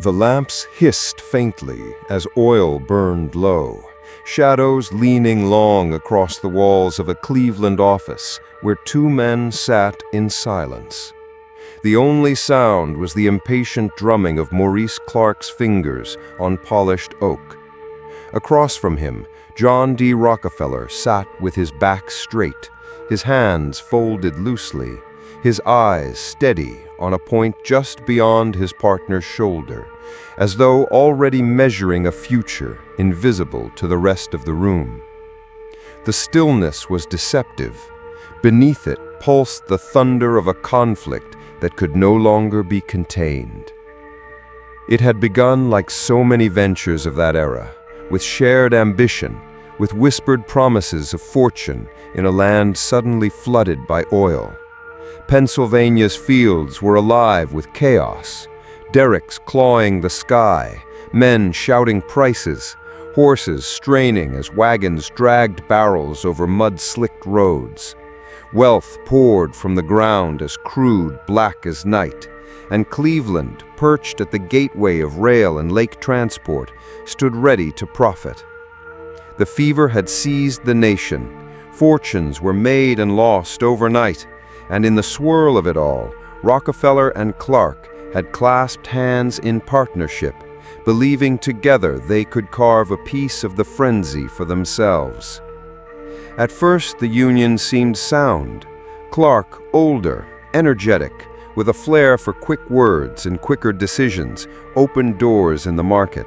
The lamps hissed faintly as oil burned low, shadows leaning long across the walls of a Cleveland office where two men sat in silence. The only sound was the impatient drumming of Maurice Clark's fingers on polished oak. Across from him, John D. Rockefeller sat with his back straight, his hands folded loosely, his eyes steady on a point just beyond his partner's shoulder, as though already measuring a future invisible to the rest of the room. The stillness was deceptive. Beneath it pulsed the thunder of a conflict that could no longer be contained. It had begun like so many ventures of that era, with shared ambition, with whispered promises of fortune in a land suddenly flooded by oil. Pennsylvania's fields were alive with chaos, derricks clawing the sky, men shouting prices, horses straining as wagons dragged barrels over mud-slicked roads. Wealth poured from the ground as crude, black as night, and Cleveland, perched at the gateway of rail and lake transport, stood ready to profit. The fever had seized the nation. Fortunes were made and lost overnight, and in the swirl of it all, Rockefeller and Clark had clasped hands in partnership, believing together they could carve a piece of the frenzy for themselves. At first, the union seemed sound. Clark, older, energetic, with a flair for quick words and quicker decisions, opened doors in the market.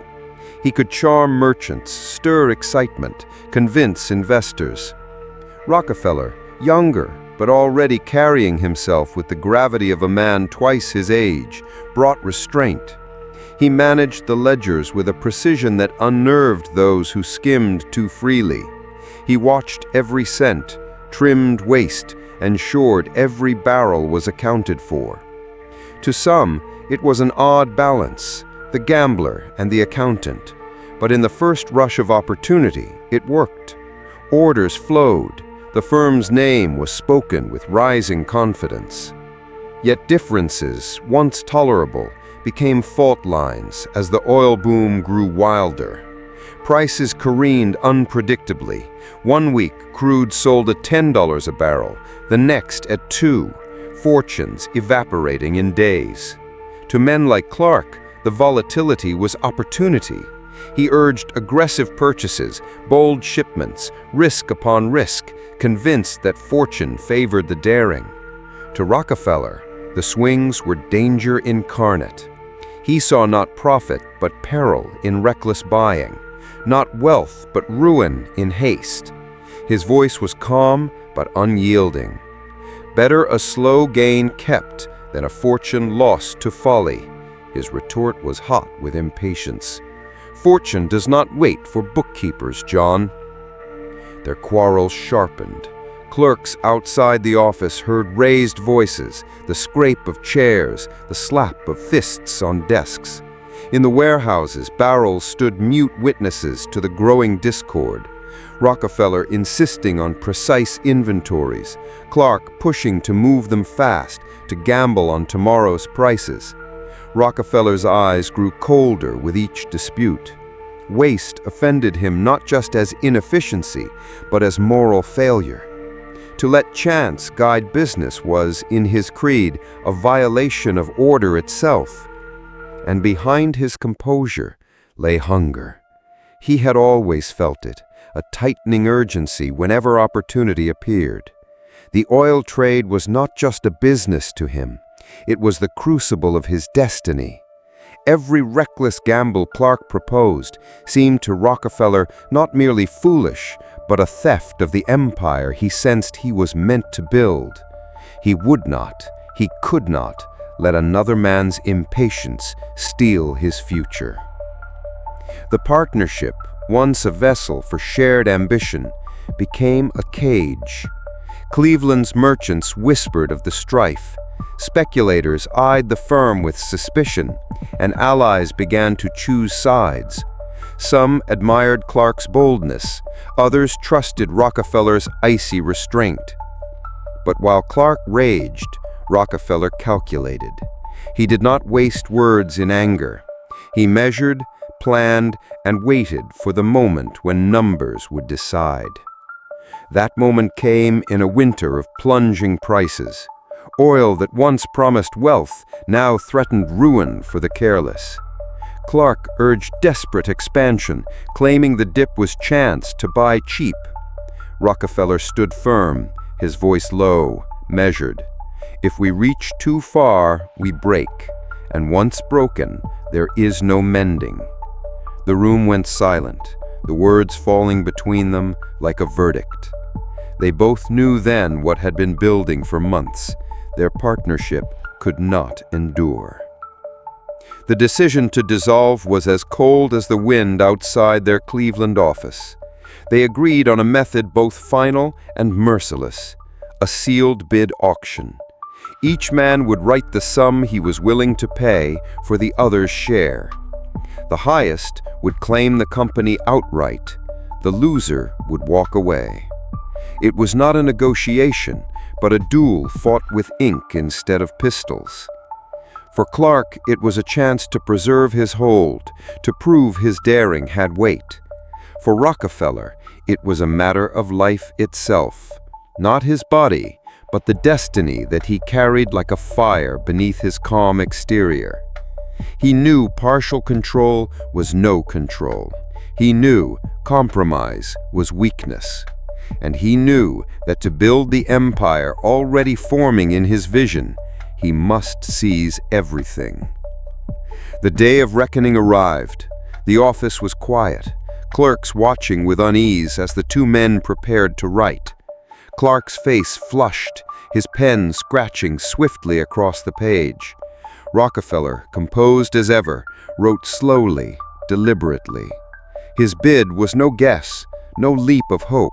He could charm merchants, stir excitement, convince investors. Rockefeller, younger, but already carrying himself with the gravity of a man twice his age, brought restraint. He managed the ledgers with a precision that unnerved those who skimmed too freely. He watched every cent, trimmed waste, ensured every barrel was accounted for. To some, it was an odd balance, the gambler and the accountant. But in the first rush of opportunity, it worked. Orders flowed. The firm's name was spoken with rising confidence. Yet differences, once tolerable, became fault lines as the oil boom grew wilder. Prices careened unpredictably. One week, crude sold at $10 a barrel, the next at $2, fortunes evaporating in days. To men like Clark, the volatility was opportunity. He urged aggressive purchases, bold shipments, risk upon risk, convinced that fortune favored the daring. To Rockefeller, the swings were danger incarnate. He saw not profit but peril in reckless buying, not wealth but ruin in haste. His voice was calm but unyielding. Better a slow gain kept than a fortune lost to folly. His retort was hot with impatience. Fortune does not wait for bookkeepers, John. Their quarrel sharpened. Clerks outside the office heard raised voices, the scrape of chairs, the slap of fists on desks. In the warehouses, barrels stood mute witnesses to the growing discord. Rockefeller insisting on precise inventories, Clark pushing to move them fast, to gamble on tomorrow's prices. Rockefeller's eyes grew colder with each dispute. Waste offended him not just as inefficiency, but as moral failure. To let chance guide business was, in his creed, a violation of order itself. And behind his composure lay hunger. He had always felt it, a tightening urgency whenever opportunity appeared. The oil trade was not just a business to him. It was the crucible of his destiny. Every reckless gamble Clark proposed seemed to Rockefeller not merely foolish, but a theft of the empire he sensed he was meant to build. He would not, he could not, let another man's impatience steal his future. The partnership, once a vessel for shared ambition, became a cage. Cleveland's merchants whispered of the strife. Speculators eyed the firm with suspicion, and allies began to choose sides. Some admired Clark's boldness, others trusted Rockefeller's icy restraint. But while Clark raged, Rockefeller calculated. He did not waste words in anger. He measured, planned, and waited for the moment when numbers would decide. That moment came in a winter of plunging prices. Oil that once promised wealth now threatened ruin for the careless. Clark urged desperate expansion, claiming the dip was chance to buy cheap. Rockefeller stood firm, his voice low, measured. If we reach too far, we break, and once broken, there is no mending. The room went silent, the words falling between them like a verdict. They both knew then what had been building for months. Their partnership could not endure. The decision to dissolve was as cold as the wind outside their Cleveland office. They agreed on a method both final and merciless, a sealed bid auction. Each man would write the sum he was willing to pay for the other's share. The highest would claim the company outright. The loser would walk away. It was not a negotiation, but a duel fought with ink instead of pistols. For Clark, it was a chance to preserve his hold, to prove his daring had weight. For Rockefeller, it was a matter of life itself, not his body, but the destiny that he carried like a fire beneath his calm exterior. He knew partial control was no control. He knew compromise was weakness. And he knew that to build the empire already forming in his vision, he must seize everything. The day of reckoning arrived. The office was quiet, clerks watching with unease as the two men prepared to write. Clark's face flushed, his pen scratching swiftly across the page. Rockefeller, composed as ever, wrote slowly, deliberately. His bid was no guess, no leap of hope.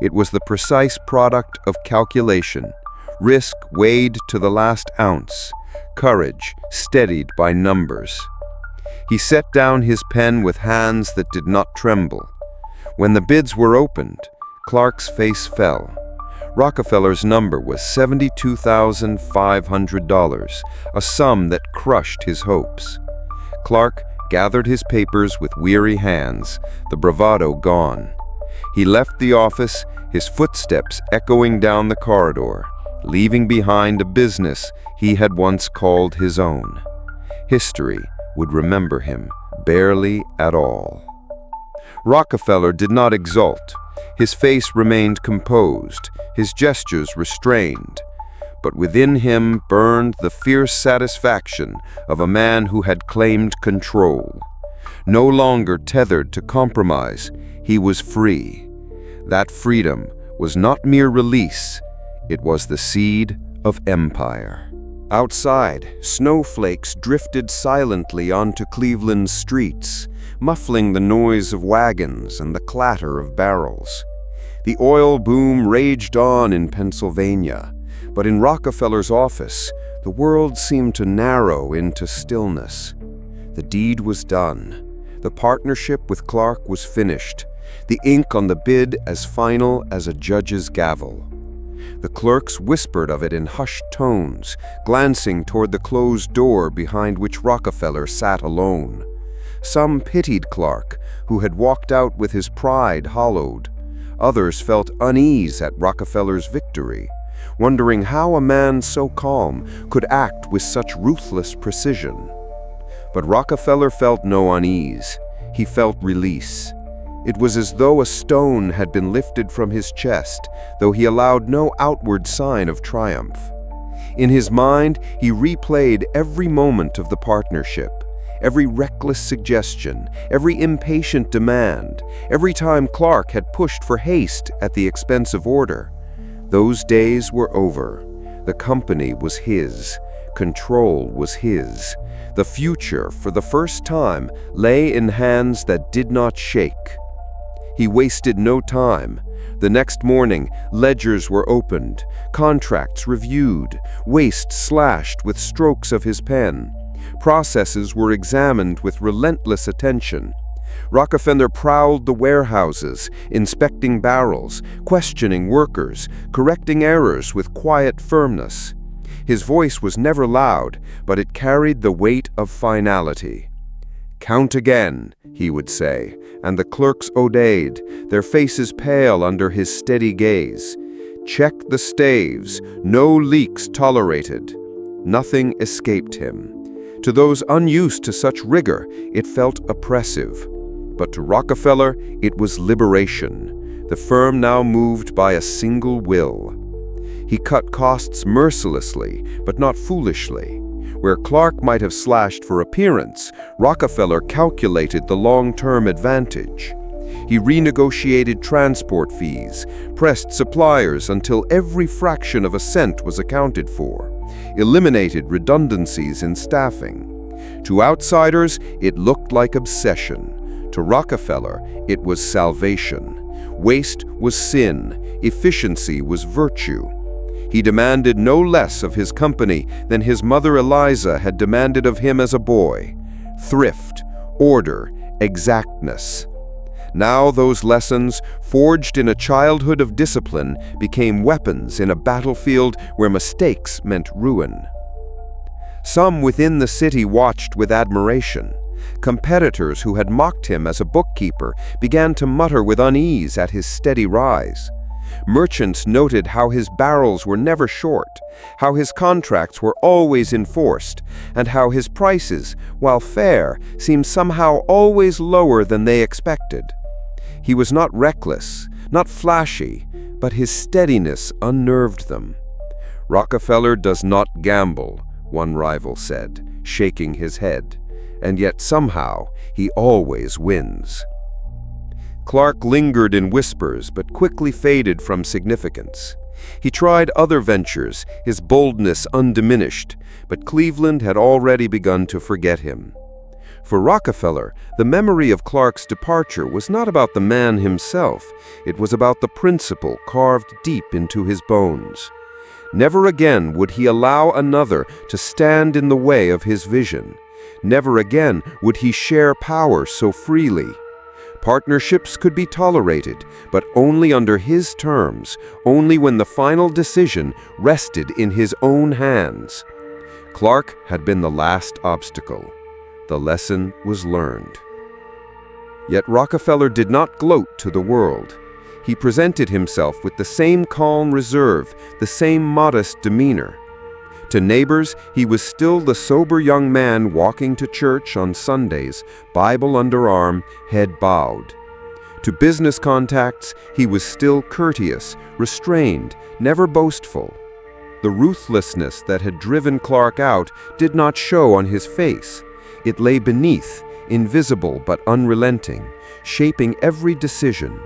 It was the precise product of calculation, risk weighed to the last ounce, courage steadied by numbers. He set down his pen with hands that did not tremble. When the bids were opened, Clark's face fell. Rockefeller's number was $72,500, a sum that crushed his hopes. Clark gathered his papers with weary hands, the bravado gone. He left the office, his footsteps echoing down the corridor, leaving behind a business he had once called his own. History would remember him barely at all. Rockefeller did not exult. His face remained composed, his gestures restrained. But within him burned the fierce satisfaction of a man who had claimed control. No longer tethered to compromise, he was free. That freedom was not mere release, it was the seed of empire. Outside, snowflakes drifted silently onto Cleveland's streets, muffling the noise of wagons and the clatter of barrels. The oil boom raged on in Pennsylvania, but in Rockefeller's office, the world seemed to narrow into stillness. The deed was done. The partnership with Clark was finished, the ink on the bid as final as a judge's gavel. The clerks whispered of it in hushed tones, glancing toward the closed door behind which Rockefeller sat alone. Some pitied Clark, who had walked out with his pride hollowed. Others felt unease at Rockefeller's victory, wondering how a man so calm could act with such ruthless precision. But Rockefeller felt no unease. He felt release. It was as though a stone had been lifted from his chest, though he allowed no outward sign of triumph. In his mind, he replayed every moment of the partnership, every reckless suggestion, every impatient demand, every time Clark had pushed for haste at the expense of order. Those days were over. The company was his. Control was his. The future, for the first time, lay in hands that did not shake. He wasted no time. The next morning, ledgers were opened, contracts reviewed, waste slashed with strokes of his pen. Processes were examined with relentless attention. Rockefeller prowled the warehouses, inspecting barrels, questioning workers, correcting errors with quiet firmness. His voice was never loud, but it carried the weight of finality. "Count again," he would say, and the clerks obeyed, their faces pale under his steady gaze. "Check the staves, no leaks tolerated." Nothing escaped him. To those unused to such rigor, it felt oppressive. But to Rockefeller, it was liberation. The firm now moved by a single will. He cut costs mercilessly, but not foolishly. Where Clark might have slashed for appearance, Rockefeller calculated the long-term advantage. He renegotiated transport fees, pressed suppliers until every fraction of a cent was accounted for, eliminated redundancies in staffing. To outsiders, it looked like obsession. To Rockefeller, it was salvation. Waste was sin, efficiency was virtue. He demanded no less of his company than his mother Eliza had demanded of him as a boy: thrift, order, exactness. Now those lessons, forged in a childhood of discipline, became weapons in a battlefield where mistakes meant ruin. Some within the city watched with admiration. Competitors who had mocked him as a bookkeeper began to mutter with unease at his steady rise. Merchants noted how his barrels were never short, how his contracts were always enforced, and how his prices, while fair, seemed somehow always lower than they expected. He was not reckless, not flashy, but his steadiness unnerved them. "Rockefeller does not gamble," one rival said, shaking his head, "and yet somehow he always wins." Clark lingered in whispers, but quickly faded from significance. He tried other ventures, his boldness undiminished, but Cleveland had already begun to forget him. For Rockefeller, the memory of Clark's departure was not about the man himself, it was about the principle carved deep into his bones. Never again would he allow another to stand in the way of his vision. Never again would he share power so freely. Partnerships could be tolerated, but only under his terms, only when the final decision rested in his own hands. Clark had been the last obstacle. The lesson was learned. Yet Rockefeller did not gloat to the world. He presented himself with the same calm reserve, the same modest demeanor. To neighbors, he was still the sober young man walking to church on Sundays, Bible under arm, head bowed. To business contacts, he was still courteous, restrained, never boastful. The ruthlessness that had driven Clark out did not show on his face. It lay beneath, invisible but unrelenting, shaping every decision.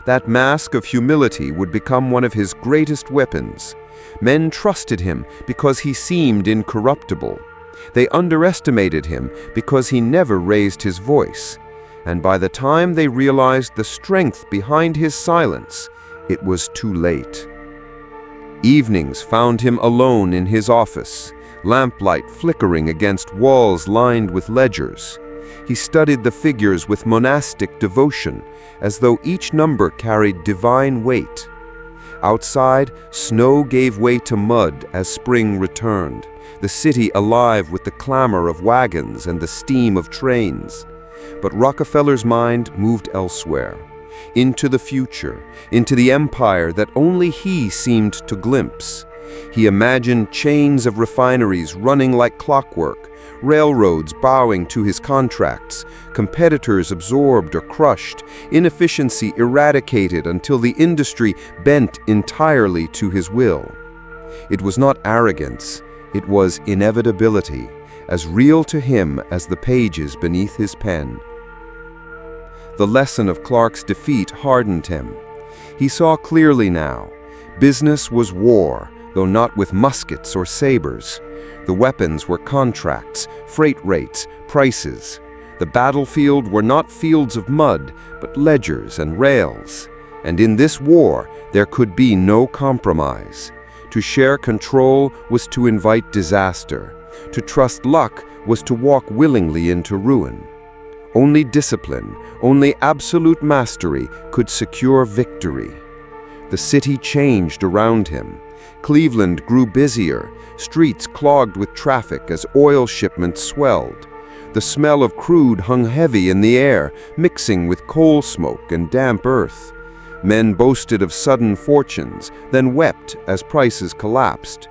That mask of humility would become one of his greatest weapons. Men trusted him because he seemed incorruptible. They underestimated him because he never raised his voice. And by the time they realized the strength behind his silence, it was too late. Evenings found him alone in his office, lamplight flickering against walls lined with ledgers. He studied the figures with monastic devotion, as though each number carried divine weight. Outside, snow gave way to mud as spring returned, the city alive with the clamor of wagons and the steam of trains. But Rockefeller's mind moved elsewhere, into the future, into the empire that only he seemed to glimpse. He imagined chains of refineries running like clockwork, railroads bowing to his contracts, competitors absorbed or crushed, inefficiency eradicated until the industry bent entirely to his will. It was not arrogance, it was inevitability, as real to him as the pages beneath his pen. The lesson of Clark's defeat hardened him. He saw clearly now. Business was war, though not with muskets or sabers. The weapons were contracts, freight rates, prices. The battlefield were not fields of mud, but ledgers and rails. And in this war, there could be no compromise. To share control was to invite disaster. To trust luck was to walk willingly into ruin. Only discipline, only absolute mastery could secure victory. The city changed around him. Cleveland grew busier, streets clogged with traffic as oil shipments swelled. The smell of crude hung heavy in the air, mixing with coal smoke and damp earth. Men boasted of sudden fortunes, then wept as prices collapsed.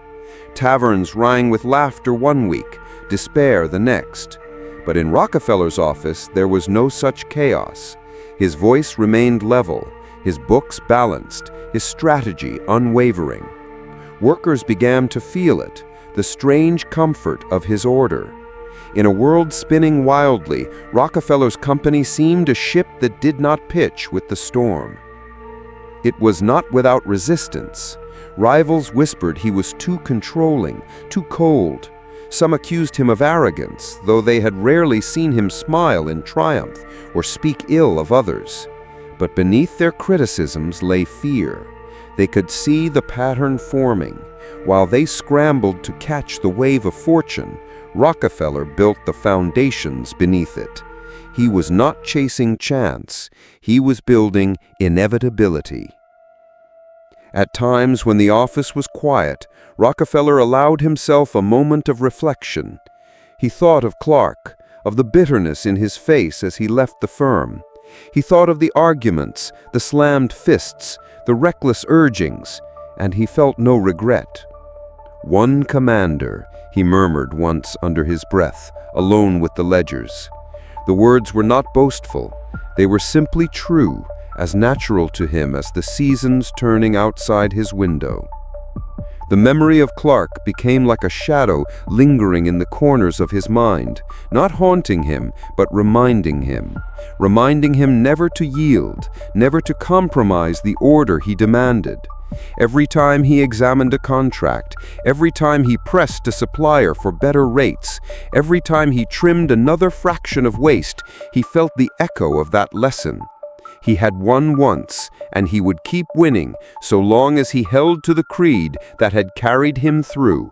Taverns rang with laughter one week, despair the next. But in Rockefeller's office, there was no such chaos. His voice remained level, his books balanced, his strategy unwavering. Workers began to feel it, the strange comfort of his order. In a world spinning wildly, Rockefeller's company seemed a ship that did not pitch with the storm. It was not without resistance. Rivals whispered he was too controlling, too cold. Some accused him of arrogance, though they had rarely seen him smile in triumph or speak ill of others. But beneath their criticisms lay fear. They could see the pattern forming. While they scrambled to catch the wave of fortune, Rockefeller built the foundations beneath it. He was not chasing chance, he was building inevitability. At times when the office was quiet, Rockefeller allowed himself a moment of reflection. He thought of Clark, of the bitterness in his face as he left the firm. He thought of the arguments, the slammed fists, the reckless urgings, and he felt no regret. "One commander," he murmured once under his breath, alone with the ledgers. The words were not boastful, they were simply true, as natural to him as the seasons turning outside his window. The memory of Clark became like a shadow lingering in the corners of his mind, not haunting him, but reminding him never to yield, never to compromise the order he demanded. Every time he examined a contract, every time he pressed a supplier for better rates, every time he trimmed another fraction of waste, he felt the echo of that lesson. He had won once, and he would keep winning so long as he held to the creed that had carried him through.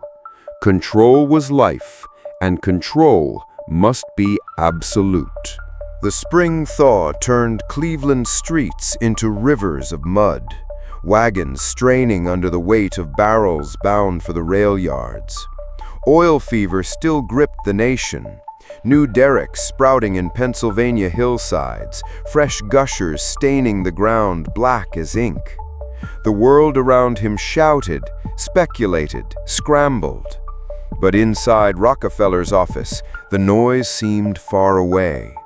Control was life, and control must be absolute. The spring thaw turned Cleveland streets into rivers of mud, wagons straining under the weight of barrels bound for the rail yards. Oil fever still gripped the nation. New derricks sprouting in Pennsylvania hillsides, fresh gushers staining the ground black as ink. The world around him shouted, speculated, scrambled. But inside Rockefeller's office, the noise seemed far away.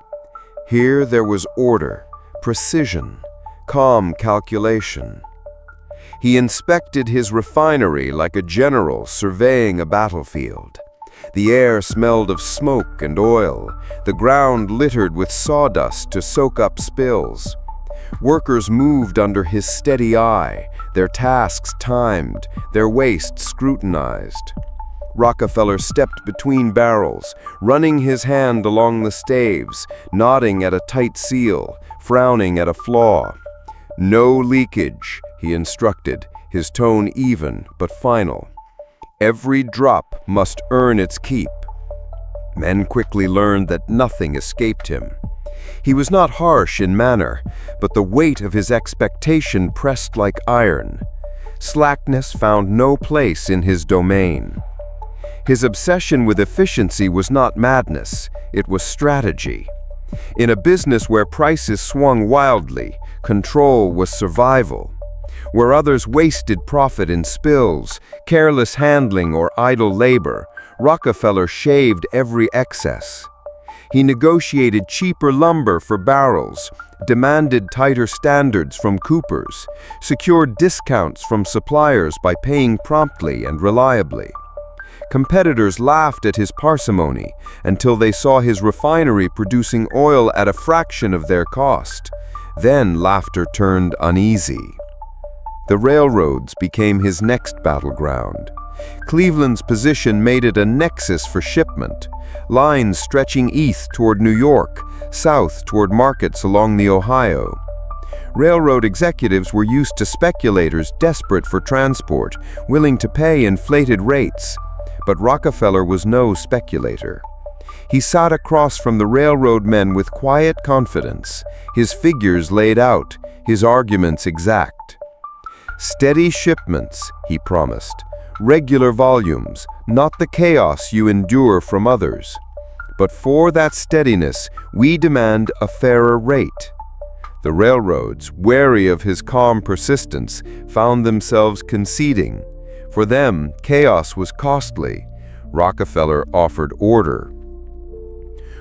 Here there was order, precision, calm calculation. He inspected his refinery like a general surveying a battlefield. The air smelled of smoke and oil, the ground littered with sawdust to soak up spills. Workers moved under his steady eye, their tasks timed, their waste scrutinized. Rockefeller stepped between barrels, running his hand along the staves, nodding at a tight seal, frowning at a flaw. "No leakage," he instructed, his tone even but final. Every drop must earn its keep. Men quickly learned that nothing escaped him. He was not harsh in manner, but the weight of his expectation pressed like iron. Slackness found no place in his domain. His obsession with efficiency was not madness, it was strategy. In a business where prices swung wildly, control was survival. Where others wasted profit in spills, careless handling, or idle labor, Rockefeller shaved every excess. He negotiated cheaper lumber for barrels, demanded tighter standards from coopers, secured discounts from suppliers by paying promptly and reliably. Competitors laughed at his parsimony until they saw his refinery producing oil at a fraction of their cost. Then laughter turned uneasy. The railroads became his next battleground. Cleveland's position made it a nexus for shipment, lines stretching east toward New York, south toward markets along the Ohio. Railroad executives were used to speculators desperate for transport, willing to pay inflated rates. But Rockefeller was no speculator. He sat across from the railroad men with quiet confidence, his figures laid out, his arguments exact. "Steady shipments," he promised. "Regular volumes, not the chaos you endure from others. But for that steadiness, we demand a fairer rate. The railroads, wary of his calm persistence, found themselves conceding. For them, chaos was costly. Rockefeller offered order.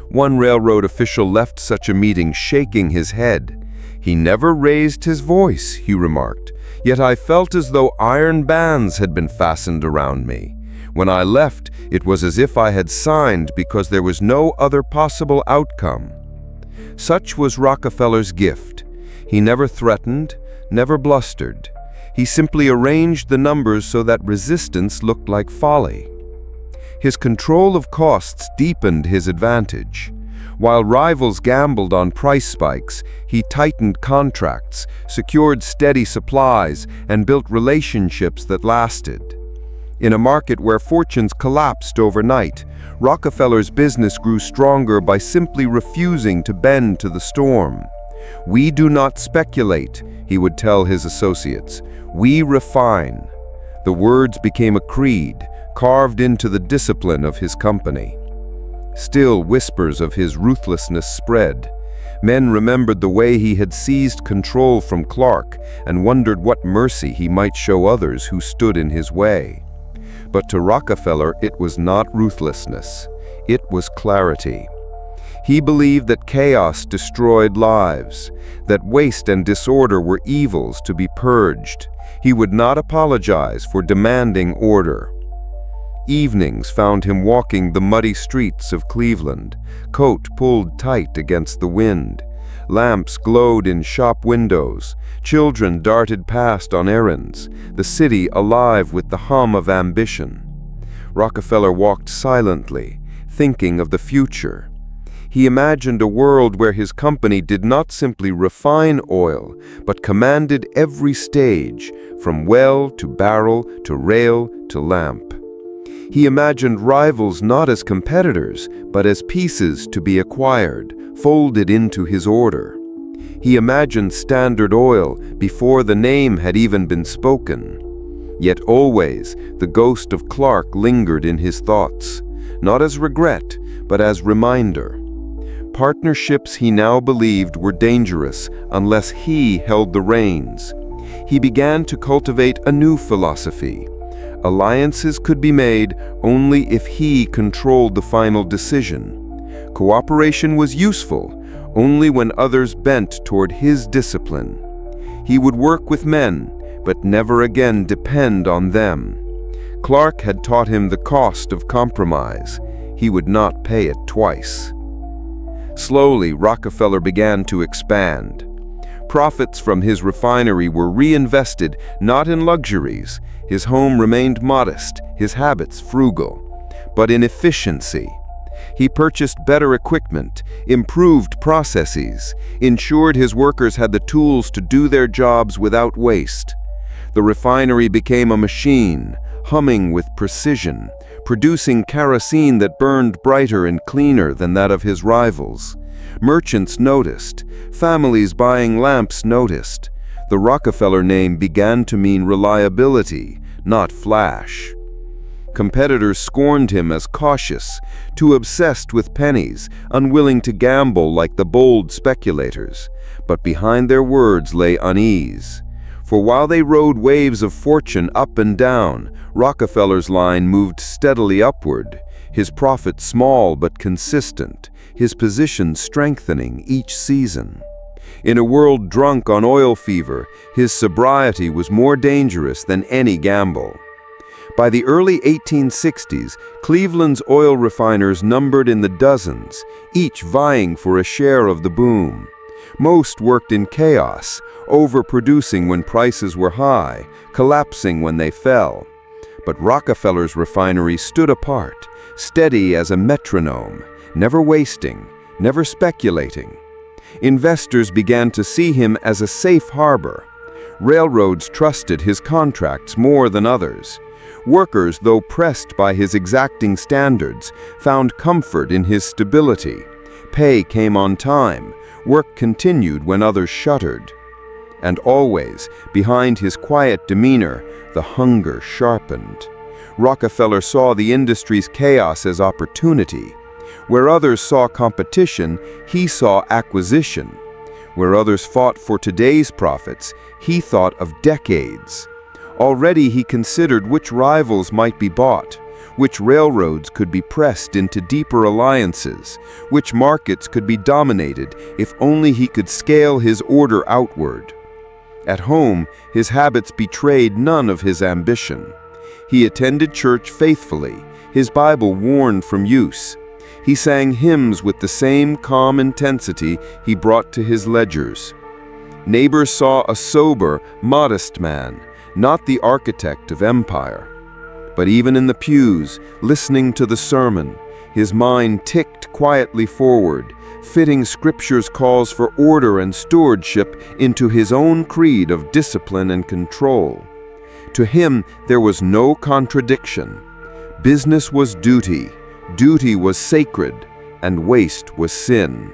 One railroad official left such a meeting shaking his head. "He never raised his voice," he remarked, "yet I felt as though iron bands had been fastened around me. When I left, it was as if I had signed because there was no other possible outcome." Such was Rockefeller's gift. He never threatened, never blustered. He simply arranged the numbers so that resistance looked like folly. His control of costs deepened his advantage. While rivals gambled on price spikes, he tightened contracts, secured steady supplies, and built relationships that lasted. In a market where fortunes collapsed overnight, Rockefeller's business grew stronger by simply refusing to bend to the storm. "We do not speculate," he would tell his associates. "We refine." The words became a creed, carved into the discipline of his company. Still, whispers of his ruthlessness spread. Men remembered the way he had seized control from Clark and wondered what mercy he might show others who stood in his way. But to Rockefeller, it was not ruthlessness. It was clarity. He believed that chaos destroyed lives, that waste and disorder were evils to be purged. He would not apologize for demanding order. Evenings found him walking the muddy streets of Cleveland, coat pulled tight against the wind. Lamps glowed in shop windows. Children darted past on errands, the city alive with the hum of ambition. Rockefeller walked silently, thinking of the future. He imagined a world where his company did not simply refine oil, but commanded every stage, from well to barrel to rail to lamp. He imagined rivals not as competitors, but as pieces to be acquired, folded into his order. He imagined Standard Oil before the name had even been spoken. Yet always, the ghost of Clark lingered in his thoughts, not as regret, but as reminder. Partnerships he now believed were dangerous unless he held the reins. He began to cultivate a new philosophy. Alliances could be made only if he controlled the final decision. Cooperation was useful only when others bent toward his discipline. He would work with men, but never again depend on them. Clark had taught him the cost of compromise. He would not pay it twice. Slowly, Rockefeller began to expand. Profits from his refinery were reinvested not in luxuries. His home remained modest, his habits frugal, but in efficiency. He purchased better equipment, improved processes, ensured his workers had the tools to do their jobs without waste. The refinery became a machine, humming with precision, producing kerosene that burned brighter and cleaner than that of his rivals. Merchants noticed. Families buying lamps noticed. The Rockefeller name began to mean reliability, not flash. Competitors scorned him as cautious, too obsessed with pennies, unwilling to gamble like the bold speculators. But behind their words lay unease. For while they rode waves of fortune up and down, Rockefeller's line moved steadily upward, his profit small but consistent, his position strengthening each season. In a world drunk on oil fever, his sobriety was more dangerous than any gamble. By the early 1860s, Cleveland's oil refiners numbered in the dozens, each vying for a share of the boom. Most worked in chaos, overproducing when prices were high, collapsing when they fell. But Rockefeller's refinery stood apart, steady as a metronome, never wasting, never speculating. Investors began to see him as a safe harbor. Railroads trusted his contracts more than others. Workers, though pressed by his exacting standards, found comfort in his stability. Pay came on time. Work continued when others shuttered. And always, behind his quiet demeanor, the hunger sharpened. Rockefeller saw the industry's chaos as opportunity. Where others saw competition, he saw acquisition. Where others fought for today's profits, he thought of decades. Already he considered which rivals might be bought, which railroads could be pressed into deeper alliances, which markets could be dominated if only he could scale his order outward. At home, his habits betrayed none of his ambition. He attended church faithfully, his Bible worn from use. He sang hymns with the same calm intensity he brought to his ledgers. Neighbors saw a sober, modest man, not the architect of empire. But even in the pews, listening to the sermon, his mind ticked quietly forward, fitting Scripture's calls for order and stewardship into his own creed of discipline and control. To him, there was no contradiction. Business was duty, duty was sacred, and waste was sin.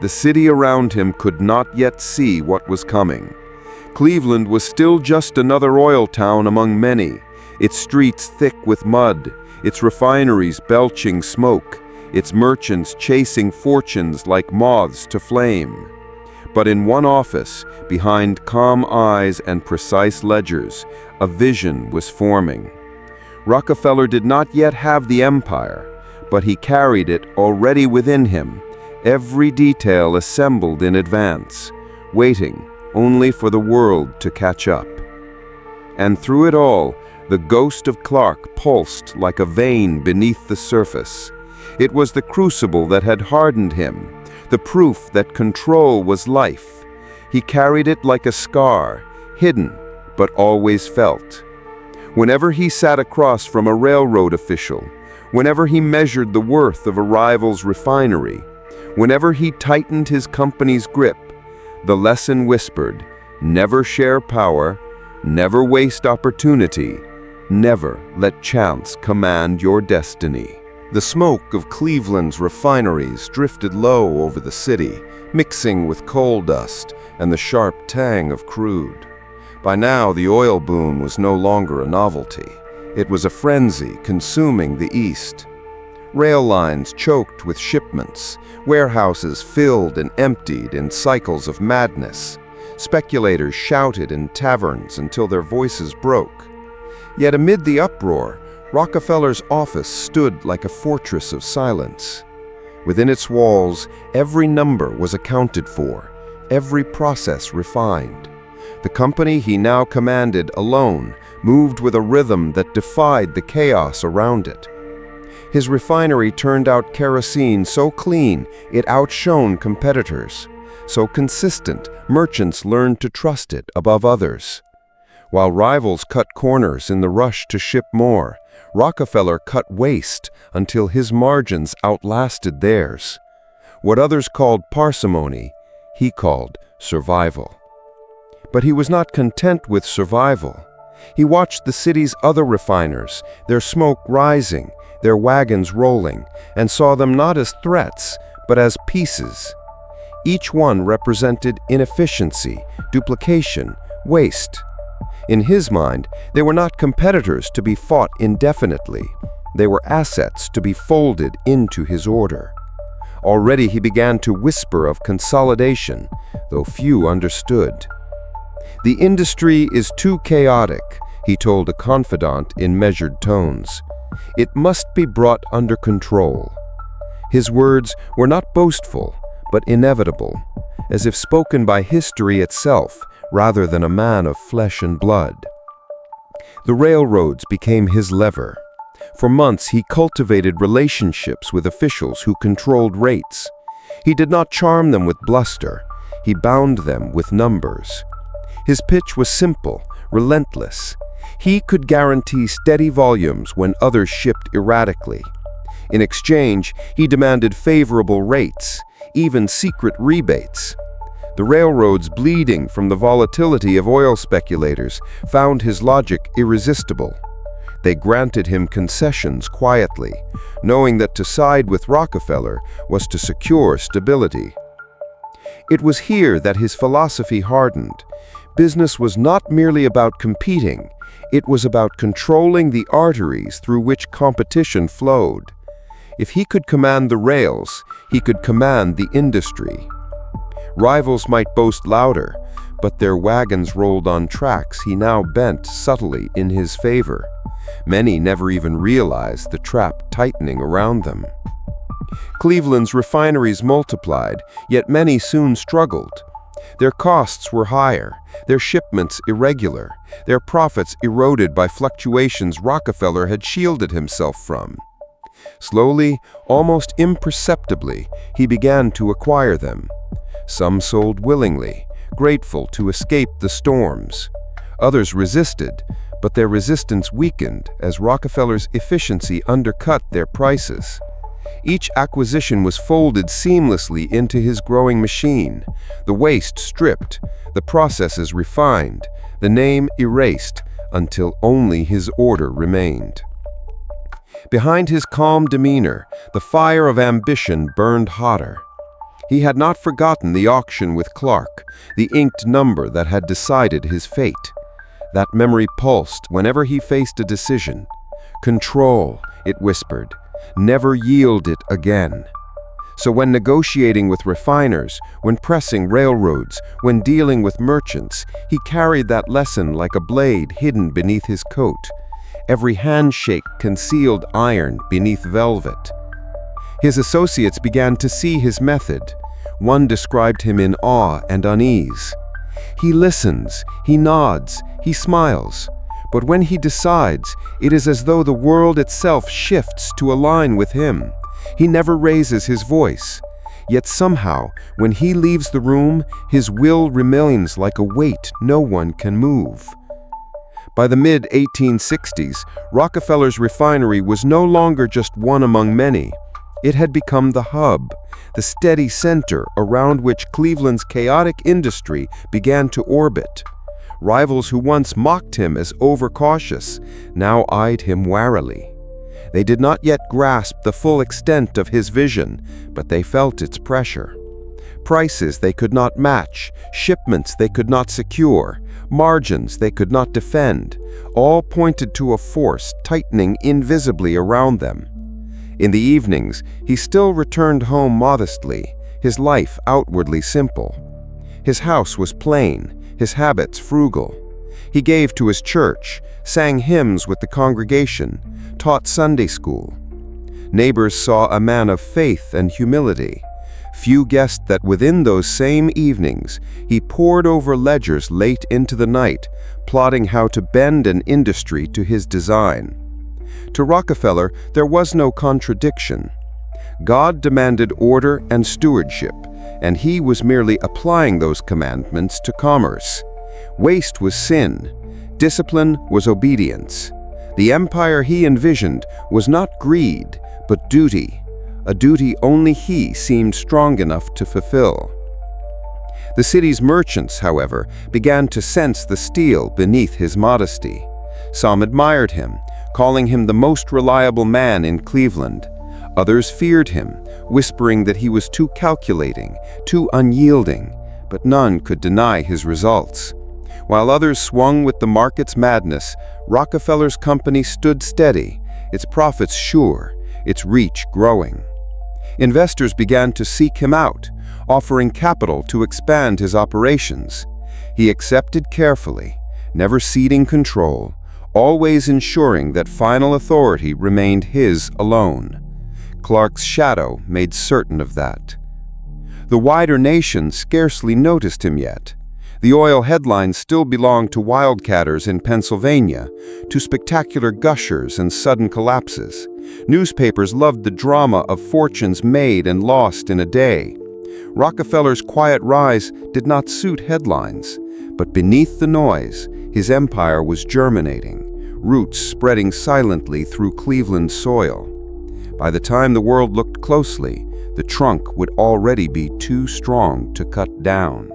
The city around him could not yet see what was coming. Cleveland was still just another oil town among many, its streets thick with mud, its refineries belching smoke, its merchants chasing fortunes like moths to flame. But in one office, behind calm eyes and precise ledgers, a vision was forming. Rockefeller did not yet have the empire, but he carried it already within him, every detail assembled in advance, waiting only for the world to catch up. And through it all, the ghost of Clark pulsed like a vein beneath the surface. It was the crucible that had hardened him, the proof that control was life. He carried it like a scar, hidden but always felt. Whenever he sat across from a railroad official, whenever he measured the worth of a rival's refinery, whenever he tightened his company's grip, the lesson whispered, never share power, never waste opportunity, never let chance command your destiny. The smoke of Cleveland's refineries drifted low over the city, mixing with coal dust and the sharp tang of crude. By now, the oil boom was no longer a novelty. It was a frenzy consuming the East. Rail lines choked with shipments, warehouses filled and emptied in cycles of madness. Speculators shouted in taverns until their voices broke. Yet amid the uproar, Rockefeller's office stood like a fortress of silence. Within its walls, every number was accounted for, every process refined. The company he now commanded alone moved with a rhythm that defied the chaos around it. His refinery turned out kerosene so clean it outshone competitors. So consistent, merchants learned to trust it above others. While rivals cut corners in the rush to ship more, Rockefeller cut waste until his margins outlasted theirs. What others called parsimony, he called survival. But he was not content with survival. He watched the city's other refiners, their smoke rising, their wagons rolling, and saw them not as threats, but as pieces. Each one represented inefficiency, duplication, waste. In his mind, they were not competitors to be fought indefinitely. They were assets to be folded into his order. Already he began to whisper of consolidation, though few understood. The industry is too chaotic, he told a confidant in measured tones. It must be brought under control. His words were not boastful, but inevitable, as if spoken by history itself rather than a man of flesh and blood. The railroads became his lever. For months he cultivated relationships with officials who controlled rates. He did not charm them with bluster, he bound them with numbers. His pitch was simple, relentless. He could guarantee steady volumes when others shipped erratically. In exchange, he demanded favorable rates, even secret rebates. The railroads, bleeding from the volatility of oil speculators, found his logic irresistible. They granted him concessions quietly, knowing that to side with Rockefeller was to secure stability. It was here that his philosophy hardened. Business was not merely about competing, it was about controlling the arteries through which competition flowed. If he could command the rails, he could command the industry. Rivals might boast louder, but their wagons rolled on tracks he now bent subtly in his favor. Many never even realized the trap tightening around them. Cleveland's refineries multiplied, yet many soon struggled. Their costs were higher, their shipments irregular, their profits eroded by fluctuations Rockefeller had shielded himself from. Slowly, almost imperceptibly, he began to acquire them. Some sold willingly, grateful to escape the storms. Others resisted, but their resistance weakened as Rockefeller's efficiency undercut their prices. Each acquisition was folded seamlessly into his growing machine, the waste stripped, the processes refined, the name erased until only his order remained. Behind his calm demeanor, the fire of ambition burned hotter. He had not forgotten the auction with Clark, the inked number that had decided his fate. That memory pulsed whenever he faced a decision. Control, it whispered. Never yield it again. So when negotiating with refiners, when pressing railroads, when dealing with merchants, he carried that lesson like a blade hidden beneath his coat. Every handshake concealed iron beneath velvet. His associates began to see his method. One described him in awe and unease. He listens, he nods, he smiles. But when he decides, it is as though the world itself shifts to align with him. He never raises his voice. Yet somehow, when he leaves the room, his will remains like a weight no one can move. By the mid-1860s, Rockefeller's refinery was no longer just one among many. It had become the hub, the steady center around which Cleveland's chaotic industry began to orbit. Rivals who once mocked him as overcautious now eyed him warily. They did not yet grasp the full extent of his vision, but they felt its pressure. Prices they could not match, shipments they could not secure, margins they could not defend, all pointed to a force tightening invisibly around them. In the evenings, he still returned home modestly, his life outwardly simple. His house was plain, his habits frugal. He gave to his church, sang hymns with the congregation, taught Sunday school. Neighbors saw a man of faith and humility. Few guessed that within those same evenings, he pored over ledgers late into the night, plotting how to bend an industry to his design. To Rockefeller, there was no contradiction. God demanded order and stewardship, and he was merely applying those commandments to commerce. Waste was sin. Discipline was obedience. The empire he envisioned was not greed, but duty, a duty only he seemed strong enough to fulfill. The city's merchants, however, began to sense the steel beneath his modesty. Some admired him, calling him the most reliable man in Cleveland. Others feared him, whispering that he was too calculating, too unyielding, but none could deny his results. While others swung with the market's madness, Rockefeller's company stood steady, its profits sure, its reach growing. Investors began to seek him out, offering capital to expand his operations. He accepted carefully, never ceding control, always ensuring that final authority remained his alone. Clark's shadow made certain of that. The wider nation scarcely noticed him yet. The oil headlines still belonged to wildcatters in Pennsylvania, to spectacular gushers and sudden collapses. Newspapers loved the drama of fortunes made and lost in a day. Rockefeller's quiet rise did not suit headlines, but beneath the noise, his empire was germinating, roots spreading silently through Cleveland's soil. By the time the world looked closely, the trunk would already be too strong to cut down.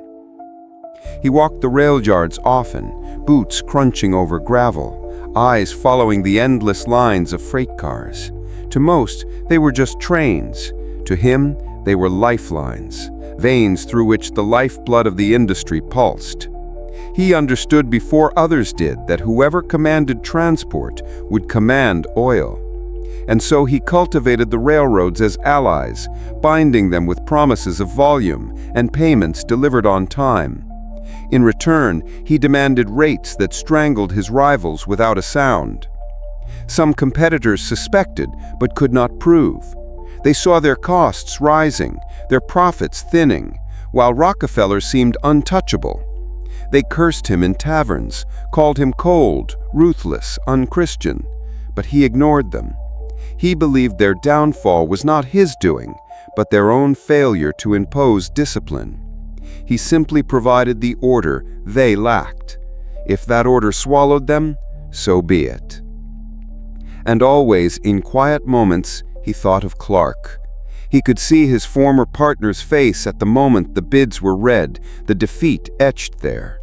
He walked the rail yards often, boots crunching over gravel, eyes following the endless lines of freight cars. To most, they were just trains. To him, they were lifelines, veins through which the lifeblood of the industry pulsed. He understood before others did that whoever commanded transport would command oil. And so he cultivated the railroads as allies, binding them with promises of volume and payments delivered on time. In return, he demanded rates that strangled his rivals without a sound. Some competitors suspected but could not prove. They saw their costs rising, their profits thinning, while Rockefeller seemed untouchable. They cursed him in taverns, called him cold, ruthless, unchristian, but he ignored them. He believed their downfall was not his doing, but their own failure to impose discipline. He simply provided the order they lacked. If that order swallowed them, so be it. And always, in quiet moments, he thought of Clark. He could see his former partner's face at the moment the bids were read, the defeat etched there.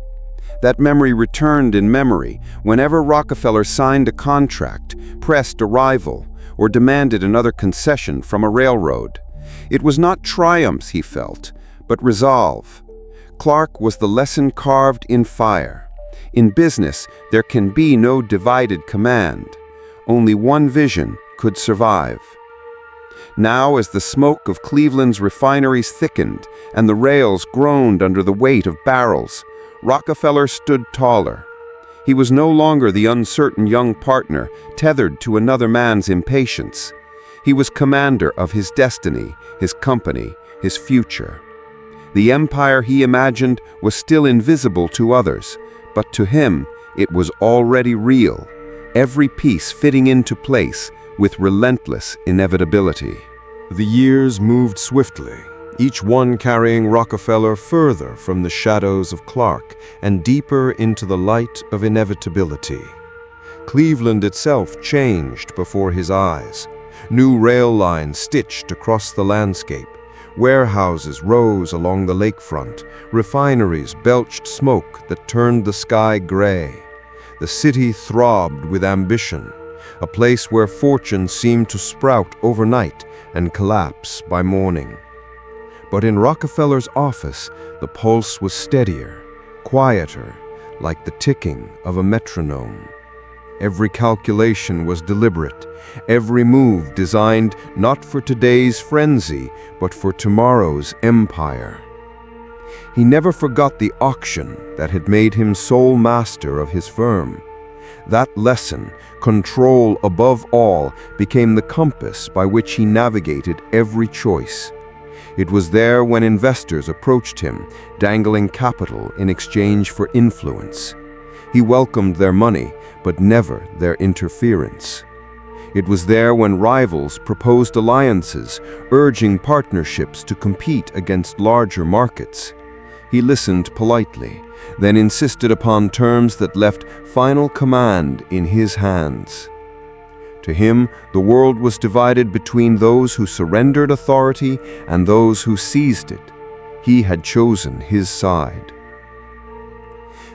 That memory returned in memory whenever Rockefeller signed a contract, pressed a rival, or demanded another concession from a railroad. It was not triumphs he felt, but resolve. Clark was the lesson carved in fire. In business, there can be no divided command. Only one vision could survive. Now, as the smoke of Cleveland's refineries thickened and the rails groaned under the weight of barrels, Rockefeller stood taller. He was no longer the uncertain young partner tethered to another man's impatience. He was commander of his destiny, his company, his future. The empire he imagined was still invisible to others, but to him it was already real, every piece fitting into place with relentless inevitability. The years moved swiftly, each one carrying Rockefeller further from the shadows of Clark and deeper into the light of inevitability. Cleveland itself changed before his eyes. New rail lines stitched across the landscape. Warehouses rose along the lakefront. Refineries belched smoke that turned the sky gray. The city throbbed with ambition, a place where fortune seemed to sprout overnight and collapse by morning. But in Rockefeller's office, the pulse was steadier, quieter, like the ticking of a metronome. Every calculation was deliberate, every move designed not for today's frenzy, but for tomorrow's empire. He never forgot the auction that had made him sole master of his firm. That lesson, control above all, became the compass by which he navigated every choice. It was there when investors approached him, dangling capital in exchange for influence. He welcomed their money, but never their interference. It was there when rivals proposed alliances, urging partnerships to compete against larger markets. He listened politely, then insisted upon terms that left final command in his hands. To him, the world was divided between those who surrendered authority and those who seized it. He had chosen his side.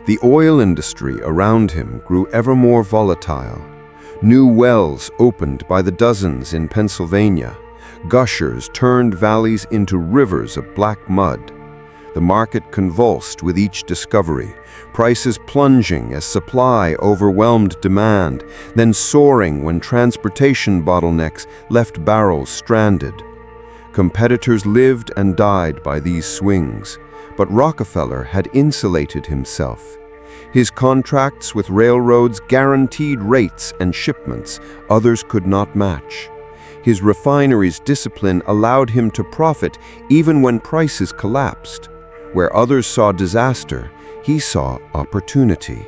The oil industry around him grew ever more volatile. New wells opened by the dozens in Pennsylvania. Gushers turned valleys into rivers of black mud. The market convulsed with each discovery, prices plunging as supply overwhelmed demand, then soaring when transportation bottlenecks left barrels stranded. Competitors lived and died by these swings, but Rockefeller had insulated himself. His contracts with railroads guaranteed rates and shipments others could not match. His refineries' discipline allowed him to profit even when prices collapsed. Where others saw disaster, he saw opportunity.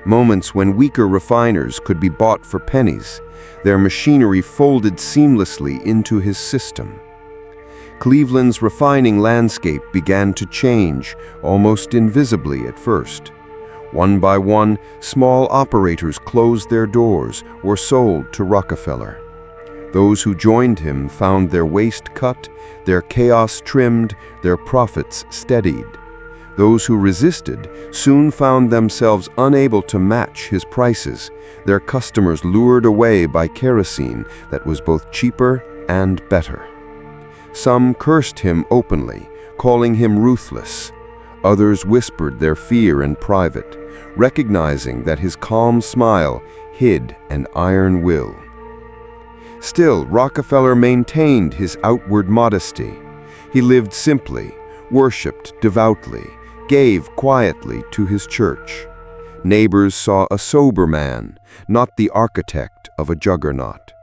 Moments when weaker refiners could be bought for pennies, their machinery folded seamlessly into his system. Cleveland's refining landscape began to change, almost invisibly at first. One by one, small operators closed their doors or sold to Rockefeller. Those who joined him found their waste cut, their chaos trimmed, their profits steadied. Those who resisted soon found themselves unable to match his prices, their customers lured away by kerosene that was both cheaper and better. Some cursed him openly, calling him ruthless. Others whispered their fear in private, recognizing that his calm smile hid an iron will. Still, Rockefeller maintained his outward modesty. He lived simply, worshipped devoutly, gave quietly to his church. Neighbors saw a sober man, not the architect of a juggernaut.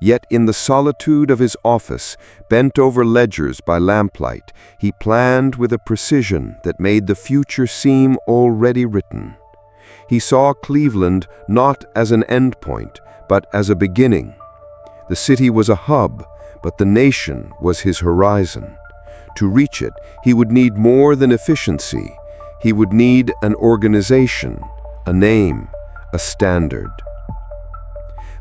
Yet in the solitude of his office, bent over ledgers by lamplight, he planned with a precision that made the future seem already written. He saw Cleveland not as an endpoint, but as a beginning. The city was a hub, but the nation was his horizon. To reach it, he would need more than efficiency. He would need an organization, a name, a standard.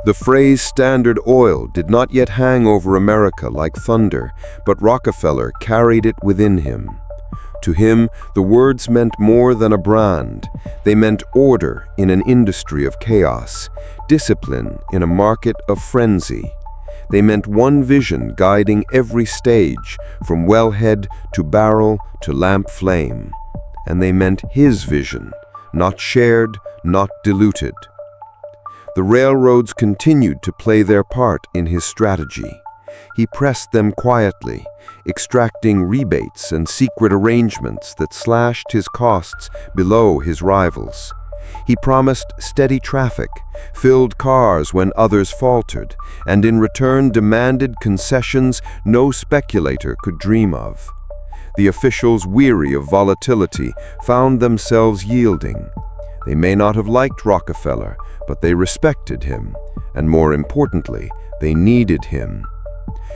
The phrase Standard Oil did not yet hang over America like thunder, but Rockefeller carried it within him. To him, the words meant more than a brand. They meant order in an industry of chaos, discipline in a market of frenzy. They meant one vision guiding every stage, from wellhead to barrel to lamp flame. And they meant his vision, not shared, not diluted. The railroads continued to play their part in his strategy. He pressed them quietly, extracting rebates and secret arrangements that slashed his costs below his rivals. He promised steady traffic, filled cars when others faltered, and in return demanded concessions no speculator could dream of. The officials, weary of volatility, found themselves yielding. They may not have liked Rockefeller, but they respected him, and more importantly, they needed him.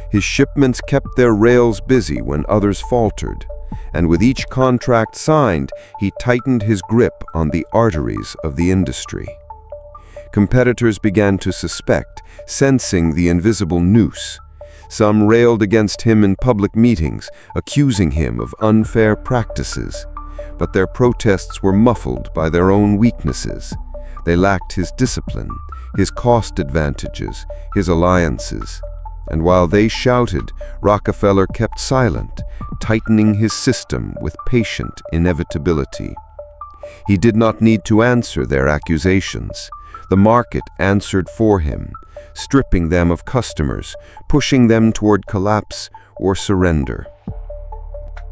His shipments kept their rails busy when others faltered, and with each contract signed, he tightened his grip on the arteries of the industry. Competitors began to suspect, sensing the invisible noose. Some railed against him in public meetings, accusing him of unfair practices. But their protests were muffled by their own weaknesses. They lacked his discipline, his cost advantages, his alliances. And while they shouted, Rockefeller kept silent, tightening his system with patient inevitability. He did not need to answer their accusations. The market answered for him, stripping them of customers, pushing them toward collapse or surrender.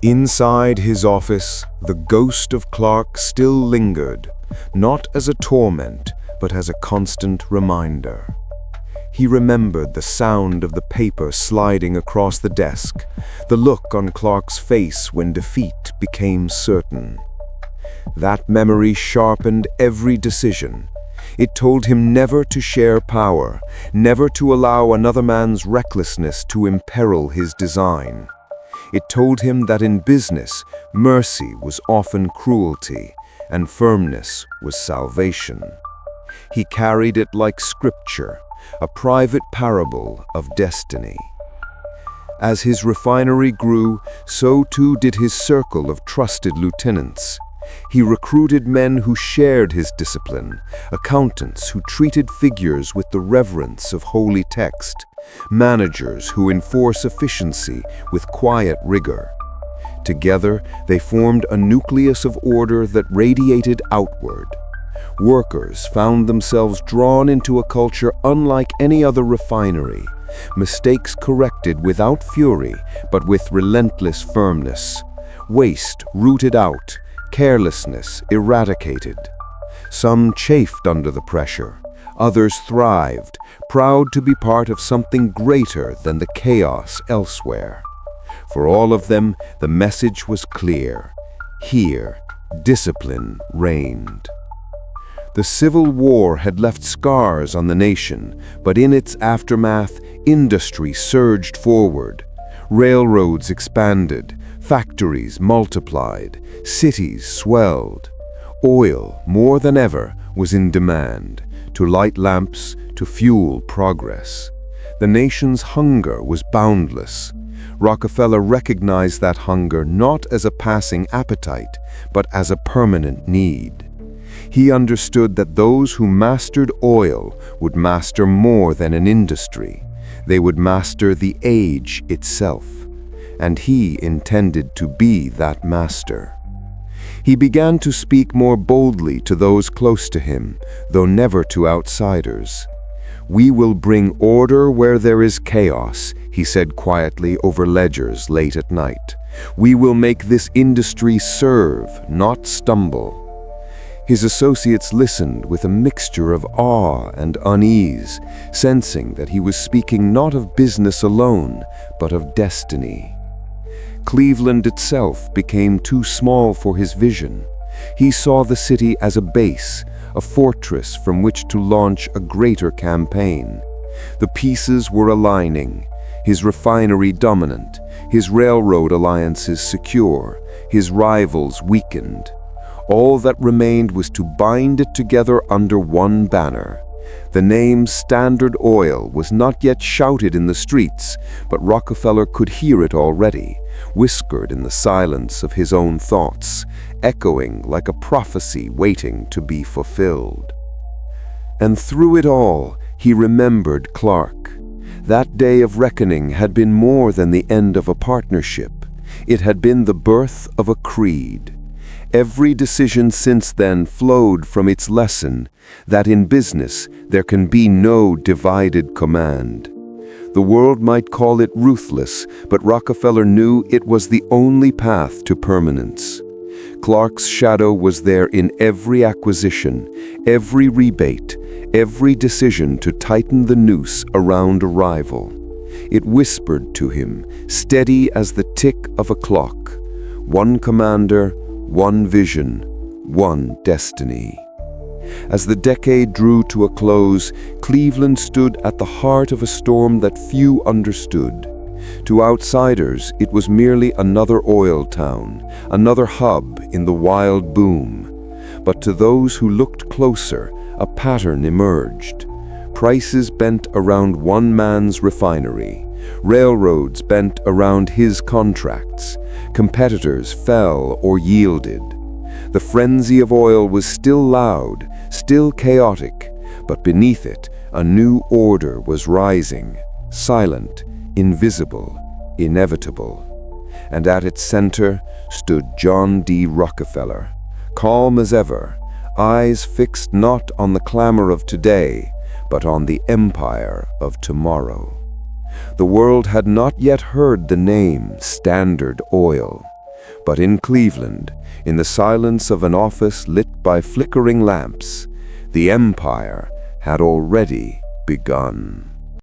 Inside his office, the ghost of Clark still lingered, not as a torment, but as a constant reminder. He remembered the sound of the paper sliding across the desk, the look on Clark's face when defeat became certain. That memory sharpened every decision. It told him never to share power, never to allow another man's recklessness to imperil his design. It told him that in business, mercy was often cruelty, and firmness was salvation. He carried it like scripture, a private parable of destiny. As his refinery grew, so too did his circle of trusted lieutenants. He recruited men who shared his discipline, accountants who treated figures with the reverence of holy text, managers who enforce efficiency with quiet rigor. Together, they formed a nucleus of order that radiated outward. Workers found themselves drawn into a culture unlike any other refinery, mistakes corrected without fury, but with relentless firmness, waste rooted out, carelessness eradicated. Some chafed under the pressure, others thrived, proud to be part of something greater than the chaos elsewhere. For all of them, the message was clear. Here, discipline reigned. The Civil War had left scars on the nation, but in its aftermath, industry surged forward. Railroads expanded, factories multiplied, cities swelled. Oil, more than ever, was in demand, to light lamps, to fuel progress. The nation's hunger was boundless. Rockefeller recognized that hunger not as a passing appetite, but as a permanent need. He understood that those who mastered oil would master more than an industry. They would master the age itself, and he intended to be that master. He began to speak more boldly to those close to him, though never to outsiders. "We will bring order where there is chaos," he said quietly over ledgers late at night. "We will make this industry serve, not stumble." His associates listened with a mixture of awe and unease, sensing that he was speaking not of business alone, but of destiny. Cleveland itself became too small for his vision. He saw the city as a base, a fortress from which to launch a greater campaign. The pieces were aligning, his refinery dominant, his railroad alliances secure, his rivals weakened. All that remained was to bind it together under one banner. The name Standard Oil was not yet shouted in the streets, but Rockefeller could hear it already, whispered in the silence of his own thoughts, echoing like a prophecy waiting to be fulfilled. And through it all, he remembered Clark. That day of reckoning had been more than the end of a partnership. It had been the birth of a creed. Every decision since then flowed from its lesson that in business there can be no divided command. The world might call it ruthless, but Rockefeller knew it was the only path to permanence. Clark's shadow was there in every acquisition, every rebate, every decision to tighten the noose around a rival. It whispered to him, steady as the tick of a clock, one commander, one vision, one destiny. As the decade drew to a close, Cleveland stood at the heart of a storm that few understood. To outsiders, it was merely another oil town, another hub in the wild boom. But to those who looked closer, a pattern emerged. Prices bent around one man's refinery. Railroads bent around his contracts. Competitors fell or yielded. The frenzy of oil was still loud, still chaotic, but beneath it, a new order was rising, silent, invisible, inevitable. And at its center stood John D. Rockefeller, calm as ever, eyes fixed not on the clamor of today, but on the empire of tomorrow. The world had not yet heard the name Standard Oil, but in Cleveland, in the silence of an office lit by flickering lamps, the empire had already begun.